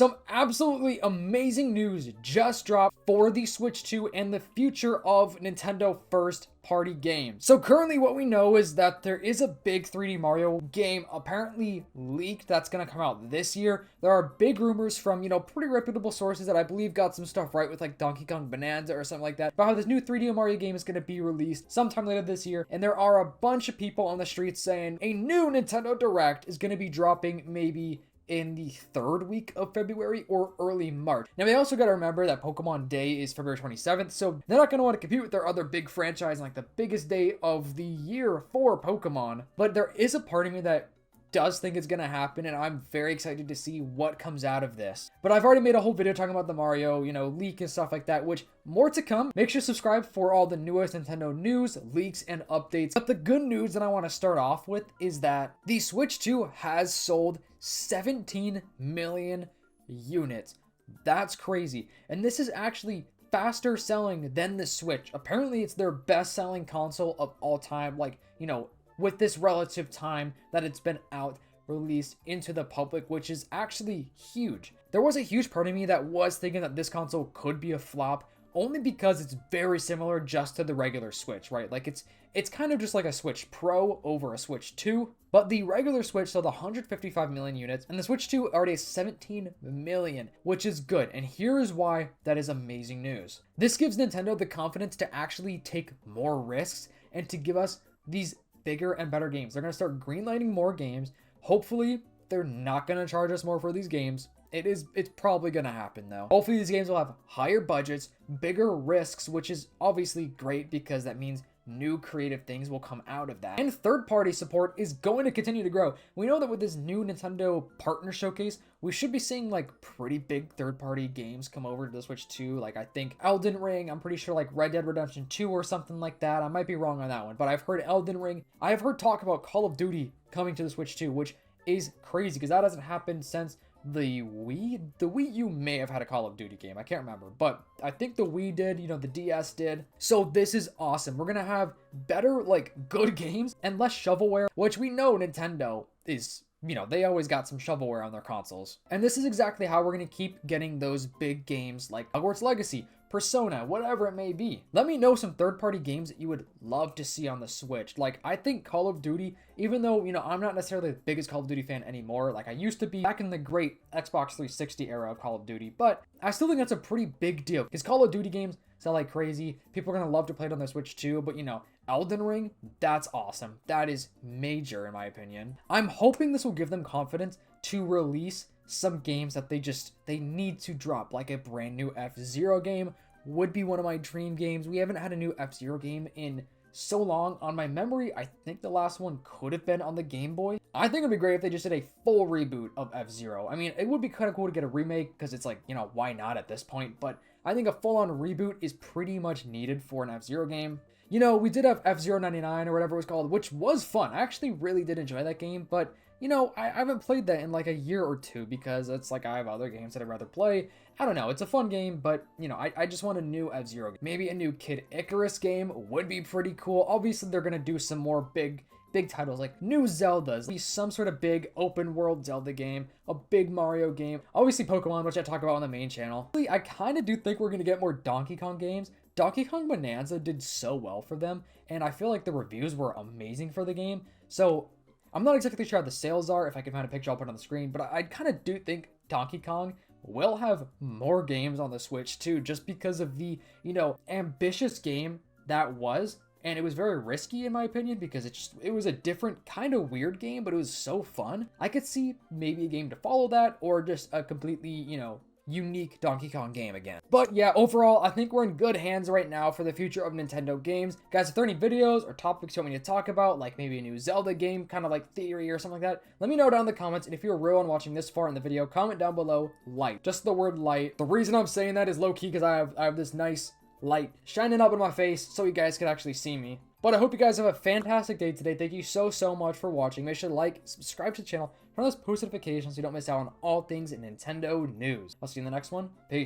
Some absolutely amazing news just dropped for the Switch 2 and the future of Nintendo first-party games. So currently what we know is that there is a big 3D Mario game apparently leaked that's going to come out this year. There are big rumors from, pretty reputable sources that I believe got some stuff right with like Donkey Kong Bonanza or something like that about how this new 3D Mario game is going to be released sometime later this year. And there are a bunch of people on the streets saying a new Nintendo Direct is going to be dropping maybe in the third week of February or early March. Now, we also got to remember that Pokemon Day is February 27th, so they're not going to want to compete with their other big franchise and like the biggest day of the year for Pokemon. But there is a part of me that does think it's going to happen, and I'm very excited to see what comes out of this. But I've already made a whole video talking about the Mario, leak and stuff like that, which more to come. Make sure to subscribe for all the newest Nintendo news, leaks, and updates. But the good news that I want to start off with is that the Switch 2 has sold 17 million units. That's crazy. And this is actually faster selling than the Switch. Apparently, it's their best selling console of all time. With this relative time that it's been out, released into the public, which is actually huge. There was a huge part of me that was thinking that this console could be a flop, only because it's very similar just to the regular Switch, right? Like it's kind of just like a Switch Pro over a Switch 2, but the regular Switch sold 155 million units, and the Switch 2 already has 17 million, which is good. And here is why that is amazing news. This gives Nintendo the confidence to actually take more risks and to give us these bigger and better games. They're going to start greenlighting more games. Hopefully, they're not going to charge us more for these games. It's probably going to happen though. Hopefully these games will have higher budgets, bigger risks, which is obviously great because that means new creative things will come out of that. And third-party support is going to continue to grow. We know that with this new Nintendo Partner Showcase, we should be seeing like pretty big third-party games come over to the Switch 2. Like I think Elden Ring, I'm pretty sure like Red Dead Redemption 2 or something like that. I might be wrong on that one, but I've heard Elden Ring. I have heard talk about Call of Duty coming to the Switch 2, which is crazy because that hasn't happened since the Wii. The Wii U may have had a Call of Duty game. I can't remember, but I think the Wii did, the DS did. So this is awesome. We're going to have better, good games and less shovelware, which we know Nintendo is, they always got some shovelware on their consoles. And this is exactly how we're going to keep getting those big games like Hogwarts Legacy, Persona, whatever it may be. Let me know some third-party games that you would love to see on the Switch. I think Call of Duty, even though, I'm not necessarily the biggest Call of Duty fan anymore, like I used to be back in the great Xbox 360 era of Call of Duty, but I still think that's a pretty big deal because Call of Duty games sell like crazy. People are going to love to play it on their Switch too, but Elden Ring, that's awesome. That is major in my opinion. I'm hoping this will give them confidence to release some games that they need to drop, like a brand new F-Zero game would be one of my dream games. We haven't had a new F-Zero game in so long. On my memory, I think the last one could have been on the Game Boy. I think it'd be great if they just did a full reboot of F-Zero. I mean, it would be kind of cool to get a remake because it's like, why not at this point? But I think a full-on reboot is pretty much needed for an F-Zero game. We did have F-Zero 99 or whatever it was called, which was fun. I actually really did enjoy that game, but I haven't played that in like a year or two because it's like I have other games that I'd rather play. I don't know. It's a fun game, but I just want a new F-Zero game. Maybe a new Kid Icarus game would be pretty cool. Obviously, they're going to do some more big titles like new Zeldas, be some sort of big open world Zelda game, a big Mario game, obviously Pokemon, which I talk about on the main channel. I kind of do think we're going to get more Donkey Kong games. Donkey Kong Bonanza did so well for them, and I feel like the reviews were amazing for the game. So I'm not exactly sure how the sales are. If I can find a picture, I'll put it on the screen, but I kind of do think Donkey Kong will have more games on the Switch too, just because of the, ambitious game that was. And it was very risky in my opinion because it was a different kind of weird game, but it was so fun. I could see maybe a game to follow that or just a completely, unique Donkey Kong game again. But yeah, overall, I think we're in good hands right now for the future of Nintendo games. Guys, if there are any videos or topics you want me to talk about, like maybe a new Zelda game, kind of like Theory or something like that, let me know down in the comments. And if you're real and watching this far in the video, comment down below, light. Just the word light. The reason I'm saying that is low-key because I have this nice light shining up in my face so you guys can actually see me. But I hope you guys have a fantastic day today. Thank you so much for watching. Make sure to like, subscribe to the channel, turn on those post notifications so you don't miss out on all things Nintendo news. I'll see you in the next one. Peace.